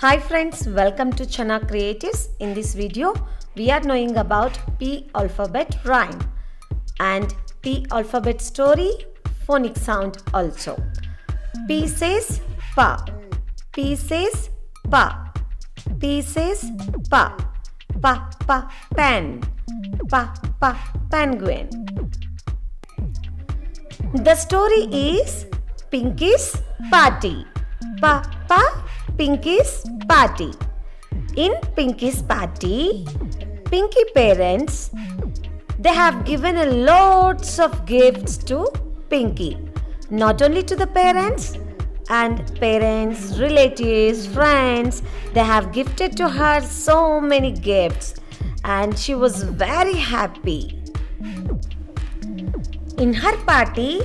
Hi friends, welcome to Chana Creatives. In this video, we are knowing about P alphabet rhyme and P alphabet story, phonic sound also. P says pa, P says pa, P says pa, pa pa pen, pa pa penguin. The story is Pinky's party. Pa pa Pinky's party. In Pinky's party, Pinky parents, they have given a lots of gifts to Pinky. Not only to the parents, relatives, friends, they have gifted to her so many gifts and she was very happy. In her party,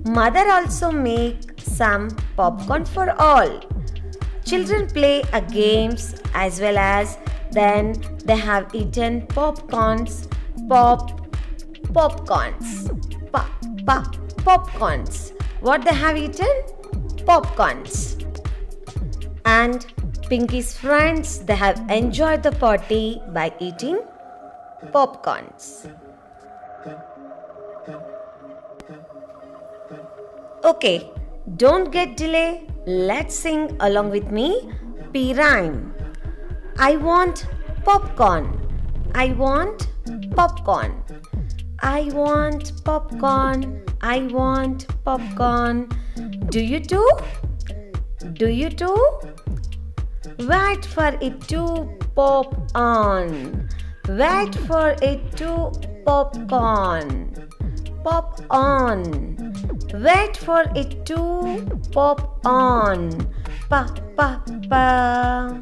mother also make some popcorn for all. Children play a games as well as then they have eaten popcorns. What they have eaten? Popcorns. And Pinky's friends, they have enjoyed the party by eating popcorns. Okay, don't get delay. Let's sing along with me P rhyme. I want popcorn. I want popcorn. I want popcorn. I want popcorn. Do you too? Do you too? Wait for it to pop on. Wait for it to popcorn. Pop on. Wait for it to pop on. Pa pa pa.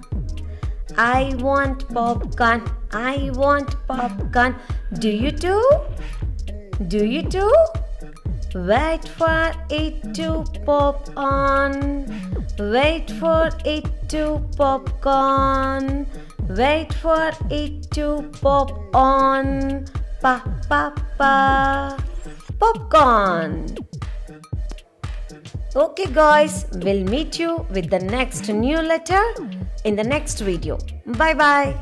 I want popcorn. I want popcorn. Do you too? Do you too? Wait for it to pop on. Wait for it to popcorn. Wait for it to pop on. Pa pa pa. Popcorn. Okay guys, we'll meet you with the next new letter in the next video. Bye bye.